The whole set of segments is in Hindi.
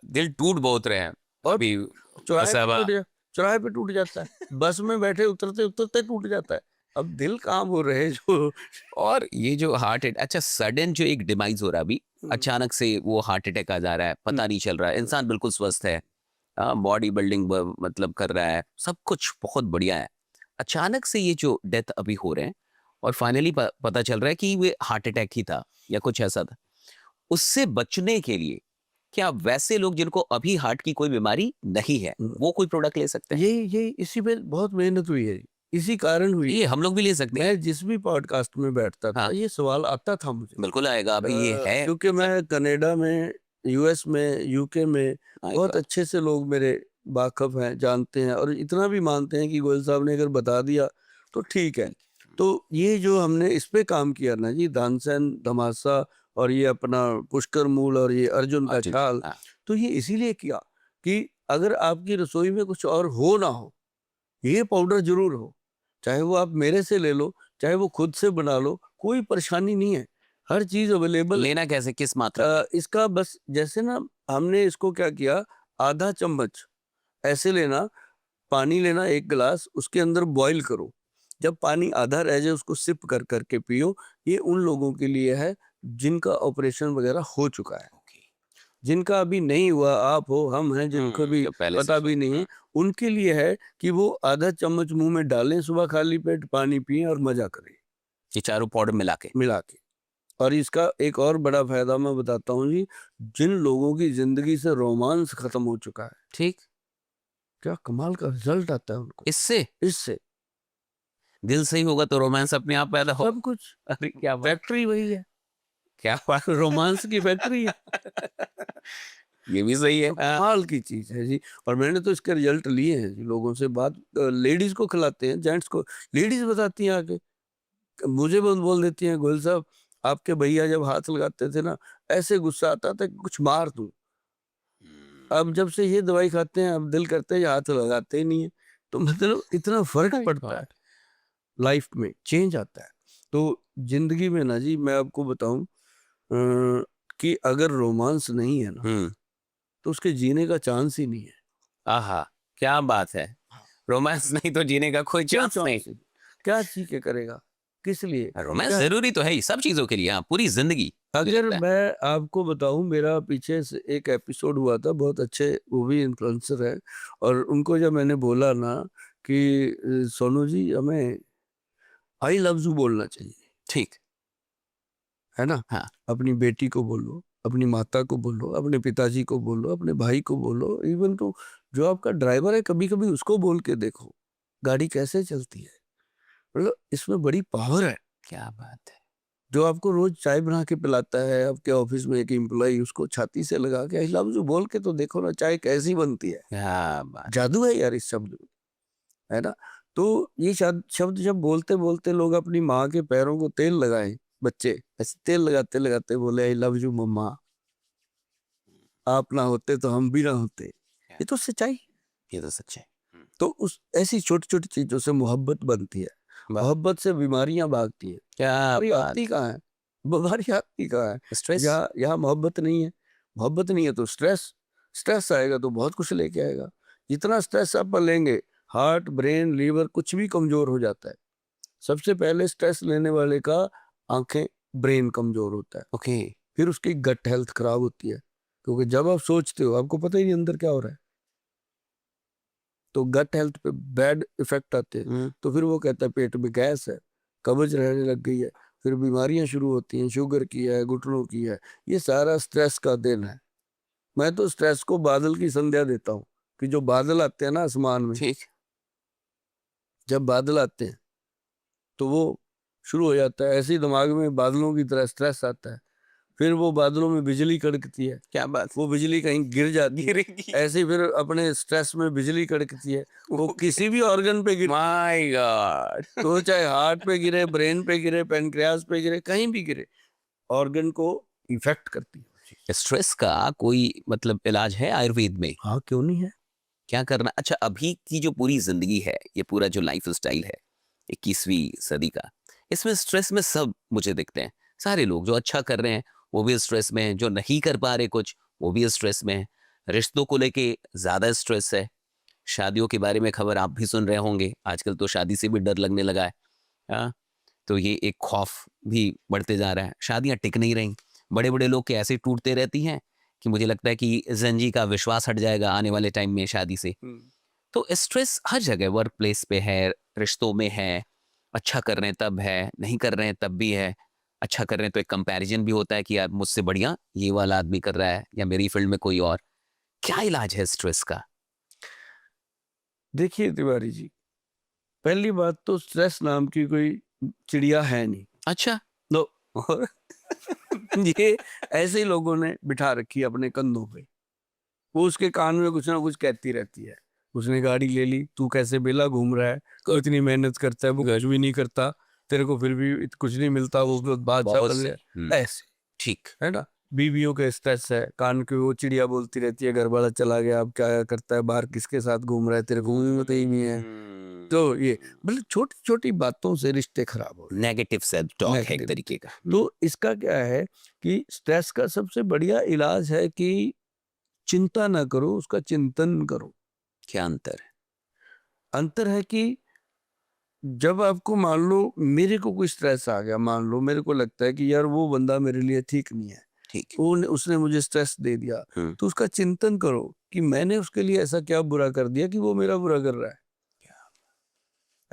दिल टूट बहुत रहे हैं और अभी। चौराहे पे टूट जाता है, बस में बैठे उतरते उतरते टूट जाता है। अब दिल कहाँ वो रहे जो और ये जो हार्ट अटैक, अच्छा सडन जो एक डिमाइज हो रहा है अभी, हम्म, अचानक से वो हार्ट अटैक आ जा रहा है, पता नहीं चल रहा है, इंसान बिल्कुल स्वस्थ है, बॉडी बिल्डिंग मतलब कर रहा है, सब कुछ बहुत बढ़िया है, अचानक से ये जो डेथ अभी हो रहे हैं और फाइनली पता चल रहा है कि ये हार्ट अटैक ही था या कुछ ऐसा था। उससे बचने के लिए क्या वैसे लोग जिनको अभी हार्ट की कोई बीमारी नहीं है हम्म, वो कोई प्रोडक्ट ले सकते हैं? ये इसी पे बहुत मेहनत हुई है, इसी कारण हुई। ये हम लोग भी ले सकते हैं। मैं जिस भी पॉडकास्ट में बैठता था हाँ, ये सवाल आता था मुझे, बिल्कुल आएगा अभी, ये है। क्योंकि मैं कनाडा में, यूएस में, यूके में बहुत आएगा। अच्छे से लोग मेरे वाकफ हैं, जानते हैं और इतना भी मानते हैं कि गोयल साहब ने अगर बता दिया तो ठीक है। तो ये जो हमने इस पे काम किया ना जी, तानसेन, धमासा और ये अपना पुष्कर मूल और ये अर्जुन का अर्जुन, छाल, हाँ, तो ये इसीलिए किया कि अगर आपकी रसोई में कुछ और हो ना हो, ये पाउडर जरूर हो, चाहे वो आप मेरे से ले लो, चाहे वो खुद से बना लो, कोई परेशानी नहीं है, हर चीज अवेलेबल। लेना कैसे, किस मात्रा में? इसका बस जैसे ना, हमने इसको क्या किया, आधा चम्मच ऐसे लेना, पानी लेना 1 गिलास, उसके अंदर बॉईल करो, जब पानी आधा रह जाए उसको सिप कर करके पियो। ये उन लोगों के लिए है जिनका ऑपरेशन वगैरह हो चुका है, ओके। जिनका अभी नहीं हुआ, आप हो, हम हैं जिनको भी जो पहले से पता भी नहीं है, उनके लिए है कि वो आधा चम्मच मुंह में डालें, सुबह खाली पेट पानी पिएं और मजा करें ये चारों पाउडर मिला के। मिला के। और इसका एक और बड़ा फायदा मैं बताता हूँ जी, जिन लोगों की जिंदगी से रोमांस खत्म हो चुका है, ठीक। क्या कमाल का रिजल्ट आता है उनको इससे इससे। दिल सही होगा तो रोमांस अपने आप पैदा हो। सब कुछ, अरे क्या बात, फैक्ट्री वही है, क्या बात। रोमांस की फैक्ट्री है। ये भी सही है, तो हाँ। कमाल की चीज है जी। और मैंने तो इसके रिजल्ट लिए हैं जी, लोगों से बात, लेडीज को खिलाते हैं, जेंट्स को, लेडीज बताती हैं आके, मुझे बोल देती हैं, गोयल साहब आपके भैया जब हाथ लगाते थे ना, ऐसे गुस्सा आता था कि कुछ मार दूं। अब जब से ये दवाई खाते हैं, अब दिल करता है ये हाथ लगाते ही नहीं है। तो मतलब इतना फर्क My पड़ता है, God। लाइफ में चेंज आता है। तो जिंदगी में ना जी, मैं आपको बताऊं कि अगर रोमांस नहीं है ना, तो उसके जीने का चांस ही नहीं है। आहा, क्या बात है। रोमांस नहीं तो जीने का कोई क्यों चांस नहीं। चांस है? क्या चीज के करेगा, किस लिए, रोमांस क्या? जरूरी तो है ही सब चीजों के लिए, हाँ, पूरी जिंदगी अगर लगता है। मैं आपको बताऊं, मेरा पीछे से एक एपिसोड हुआ था, बहुत अच्छे वो भी इन्फ्लुएंसर है, और उनको जब मैंने बोला ना कि सोनू जी हमें आई लव यू बोलना चाहिए, ठीक। है ना, हाँ। अपनी बेटी को बोलो, अपनी माता को बोलो, अपने पिताजी को बोलो, अपने भाई को बोलो, इवन तो जो आपका ड्राइवर है कभी कभी उसको बोल के देखो, गाड़ी कैसे चलती है। मतलब इसमें बड़ी पावर है। क्या बात है। जो आपको रोज चाय बना के पिलाता है, आपके ऑफिस में एक एम्प्लॉय, उसको छाती से लगा के आई लव यू बोल के तो देखो ना, चाय कैसी बनती है। क्या बात। जादू है यार इस शब्द में, है ना। तो ये शब्द जब बोलते बोलते लोग अपनी माँ के पैरों को तेल लगाए, बच्चे ऐसे तेल लगाते लगाते बोले आई लव यू मम्मा, आप ना होते तो हम भी ना होते, ये तो सच्चाई। ये तो सच है। तो उस ऐसी छोटी छोटी चीजों से मोहब्बत बनती है, वाह, मोहब्बत से बीमारियां भागती है। क्या बीमारी बात। आती कहाँ है, बीमारी आती कहाँ है, स्ट्रेस। जहाँ यहाँ मोहब्बत नहीं है। मोहब्बत नहीं है तो स्ट्रेस, स्ट्रेस आएगा तो बहुत कुछ लेके आएगा। जितना स्ट्रेस आप लेंगे, हार्ट, ब्रेन, लीवर कुछ भी कमजोर हो जाता है। सबसे पहले स्ट्रेस लेने वाले का आंखें, ब्रेन कमजोर होता है, ओके। फिर उसकी गट हेल्थ खराब होती है, क्योंकि जब आप सोचते हो आपको पता ही नहीं अंदर क्या हो रहा है, तो गट हेल्थ पे बैड इफेक्ट आते हैं। तो फिर वो कहता है पेट में गैस है, कब्ज रहने लग गई है, फिर बीमारियां शुरू होती हैं, शुगर की है, घुटनों की है। ये सारा स्ट्रेस का दिन है। मैं तो स्ट्रेस को बादल की संज्ञा देता हूँ, कि जो बादल आते हैं ना आसमान में, ठीक। जब बादल आते हैं तो वो शुरू हो जाता है, ऐसे ही दिमाग में बादलों की तरह स्ट्रेस आता है, फिर वो बादलों में बिजली कड़कती है, क्या बात। वो बिजली कहीं गिर जाती है, गिरेगी। ऐसे ही फिर अपने स्ट्रेस में बिजली कड़कती है, वो किसी भी ऑर्गन पे गिर, माय गॉड। तो चाहे हार्ट पे गिरे, ब्रेन पे गिरे, पेनक्रियास पे गिरे, कहीं भी गिरे, ऑर्गन को इफेक्ट करती है। स्ट्रेस का कोई मतलब इलाज है आयुर्वेद में? हाँ, क्यों नहीं है। क्या करना, अच्छा अभी की जो पूरी जिंदगी है, ये पूरा जो लाइफ स्टाइल है 21वीं सदी का, इसमें स्ट्रेस में सब मुझे दिखते हैं। सारे लोग जो अच्छा कर रहे हैं वो भी स्ट्रेस में हैं, जो नहीं कर पा रहे कुछ वो भी स्ट्रेस में हैं, रिश्तों को लेके ज्यादा स्ट्रेस है। शादियों के बारे में खबर आप भी सुन रहे होंगे, आजकल तो शादी से भी डर लगने लगा है। हाँ, तो ये एक खौफ भी बढ़ते जा रहा है। शादियां टिक नहीं रही, बड़े बड़े लोग के ऐसे टूटते रहती हैं कि मुझे लगता है कि जंजी का विश्वास हट जाएगा आने वाले टाइम में शादी से। तो स्ट्रेस हर जगह, वर्क प्लेस पे है, रिश्तों में है। अच्छा कर रहे हैं तब है, नहीं कर रहे हैं तब भी है। अच्छा कर रहे हैं तो एक कंपैरिजन भी होता है कि यार मुझसे बढ़िया ये वाला आदमी कर रहा है, या मेरी फील्ड में कोई और। क्या इलाज है स्ट्रेस का? देखिए तिवारी जी, पहली बात तो स्ट्रेस नाम की कोई चिड़िया है नहीं। अच्छा। नो। और ये ऐसे ही लोगों ने बिठा रखी है अपने कंधों पे। वो उसके कान में कुछ ना कुछ कहती रहती है। उसने गाड़ी ले ली, तू कैसे बेला घूम रहा है, इतनी मेहनत करता है, वो कुछ भी नहीं करता, तेरे को फिर भी कुछ नहीं मिलता, वो बादशाह बहुत बन सही। गया। ऐसे, ठीक। है ना। बीवियों के स्ट्रेस है, कान के वो चिड़िया बोलती रहती है, घर वाला चला गया, अब क्या करता है, बाहर किसके साथ घूम रहा है, तेरे को भी पता ही नहीं है। तो ये मतलब छोटी छोटी बातों से रिश्ते खराब हो रहे हैं। नेगेटिव सेल्फ टॉक है एक Negative। तरीके का। तो इसका क्या है कि स्ट्रेस का सबसे बढ़िया इलाज है कि चिंता ना करो, उसका चिंतन करो। क्या अंतर है? अंतर है कि जब आपको मान लो मेरे को कोई स्ट्रेस आ गया, मान लो मेरे को लगता है कि यार वो बंदा मेरे लिए ठीक नहीं है, ठीक। उसने मुझे स्ट्रेस दे दिया, तो उसका चिंतन करो कि मैंने उसके लिए ऐसा क्या बुरा कर दिया कि वो मेरा बुरा कर रहा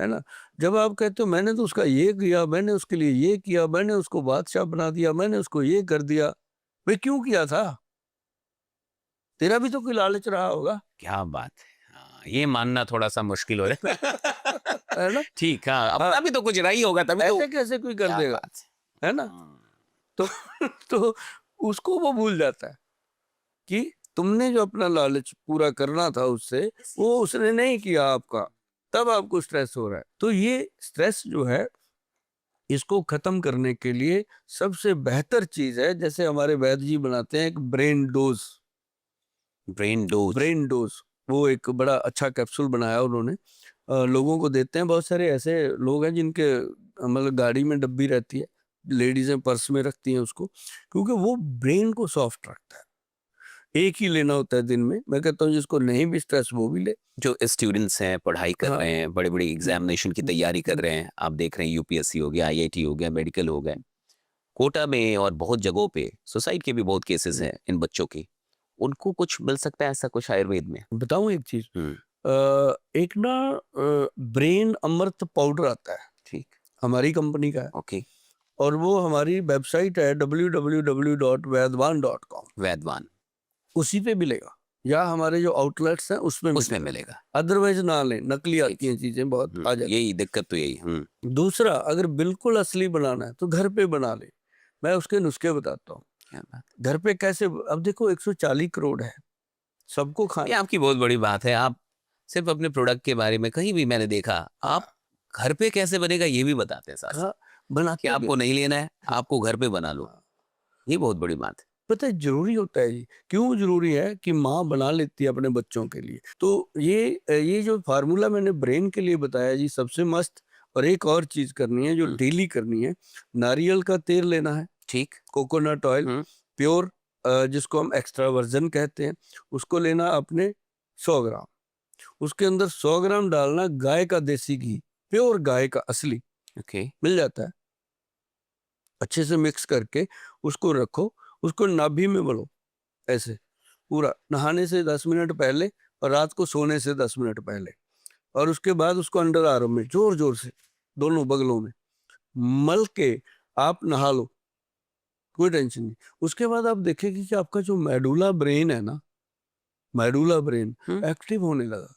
है ना। जब आप कहते हो मैंने तो उसका ये किया, मैंने उसके लिए ये किया, मैंने उसको बादशाह बना दिया, मैंने उसको ये कर दिया, भाई क्यों किया था? तेरा भी तो कोई लालच रहा होगा। क्या बात है। हाँ, ये मानना थोड़ा सा मुश्किल हो रहा है। है ना। ठीक। हाँ, हाँ, अपना भी तो कुछ रहा ही होगा तभी तो। ऐसे कैसे कोई कर क्या देगा, बात है ना। है। तो तो उसको वो भूल जाता है कि तुमने जो अपना लालच पूरा करना था उससे, वो उसने नहीं किया आपका, तब आपको स्ट्रेस हो रहा है। तो ये स्ट्रेस जो है, इसको खत्म करने के लिए सबसे बेहतर चीज है, जैसे हमारे वैद्य जी बनाते हैं एक brain dose. Brain dose. Brain dose, वो एक बड़ा अच्छा कैप्सूल बनाया उन्होंने, लोगों को देते हैं। बहुत सारे ऐसे लोग हैं जिनके मतलब गाड़ी में डब्बी रहती है, लेडीजें पर्स में रखती हैं उसको, क्योंकि वो ब्रेन को सॉफ्ट रखता है। एक ही लेना होता है दिन में, मैं कहता हूँ जिसको नहीं भी स्ट्रेस वो भी ले। जो स्टूडेंट्स हैं, पढ़ाई कर हाँ। रहे हैं, बड़ी बड़ी एग्जामिनेशन की तैयारी कर रहे हैं, आप देख रहे हैं यूपीएससी हो गया, आईआईटी हो गया, मेडिकल हो गए, कोटा में और बहुत जगहों पे सुसाइड के भी बहुत केसेस हैं इन बच्चों के। उनको कुछ मिल सकता है ऐसा कुछ आयुर्वेद में? बताऊं एक चीज, एक ना ब्रेन अमृत पाउडर आता है, ठीक। हमारी कंपनी का है, ओके। और वो हमारी वेबसाइट है www.vaidwan.com, वैदवान। उसी पे मिलेगा, या हमारे जो आउटलेट्स हैं उसमें उसमें मिलेगा। मिलेगा। अदरवाइज ना लें, नकली ठीक। आती हैं चीजें, बहुत आ जाती यही दिक्कत तो यही। हैं। दूसरा, अगर बिल्कुल असली बनाना है तो घर पे बना ले, मैं उसके नुस्खे बताता हूँ। क्या बात। घर पे कैसे, अब देखो 140 करोड़ है, सबको ये खाना। आपकी बहुत बड़ी बात है। आप सिर्फ अपने प्रोडक्ट के बारे में कहीं भी मैंने देखा, आप घर पे कैसे बनेगा ये भी बताते हैं साथ साथ, हाँ, कि बनाते आपको नहीं लेना है, आपको घर पे बना लो। हाँ। ये बहुत बड़ी बात है। पता है जरूरी होता है जी, क्यों जरूरी है कि माँ बना लेती है अपने बच्चों के लिए। तो ये जो फार्मूला मैंने ब्रेन के लिए बताया जी, सबसे मस्त। और एक और चीज करनी है जो डेली करनी है, नारियल का तेल लेना है, ठीक। कोकोनट ऑयल प्योर, जिसको हम एक्स्ट्रा वर्जन कहते हैं, उसको लेना अपने 100 ग्राम। उसके अंदर 100 ग्राम डालना गाय का देसी घी, प्योर गाय का असली, ओके। मिल जाता है। अच्छे से मिक्स करके उसको रखो, उसको नाभि में मलो ऐसे पूरा, नहाने से 10 मिनट पहले और रात को सोने से 10 मिनट पहले। और उसके बाद उसको अंडर आर्म में जोर जोर से दोनों बगलों में मल के आप नहा लो, कोई टेंशन नहीं। उसके बाद आप देखेंगे कि आपका जो मेडुला ब्रेन है ना, मेडुला ब्रेन एक्टिव होने लगा,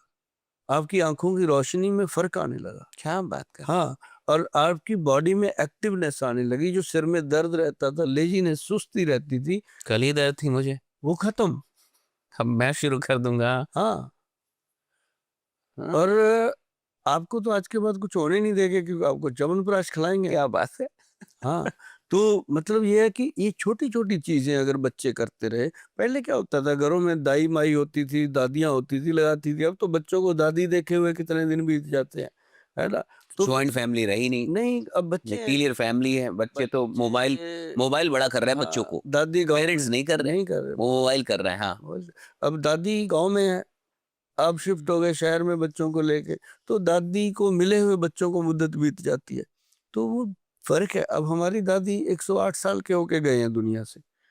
आपकी आंखों की रोशनी में फर्क आने लगा। क्या बात कर। हाँ, और आपकी बॉडी में एक्टिवनेस आने लगी, जो सिर में दर्द रहता था, लेजीनेस, सुस्ती रहती थी, कल ही दर्द थी मुझे, वो खत्म। अब मैं शुरू कर दूंगा। हाँ, हाँ? और आपको तो आज के बाद कुछ होने नहीं देंगे, क्योंकि आपको च्यवनप्राश खिलाएंगे। क्या बात है। हाँ, तो मतलब ये है कि ये छोटी छोटी चीजें अगर बच्चे करते रहे, पहले क्या होता था, घरों में दाई माई होती थी, दादियां होती थी, लगाती थी, अब तो बच्चों को दादी देखे हुए कितने दिन बीत जाते हैं, है ना। तो ज्वाइंट फैमिली रही नहीं, नहीं, अब बच्चे हैं, न्यूक्लियर फैमिली है, बच्चे तो मोबाइल बच्चे बड़ा कर रहे हैं बच्चों हाँ, को, दादी गाँव पेरेंट्स में नहीं कर रहे, नहीं कर रहे, वो मोबाइल कर रहे हैं। हाँ, अब दादी गाँव में है, आप शिफ्ट हो गए शहर में बच्चों को लेके, तो दादी को मिले हुए बच्चों को मुद्दत बीत जाती है, तो वो फर्क है। अब हमारी दादी 108 साल के होके गए हैं दुनिया से,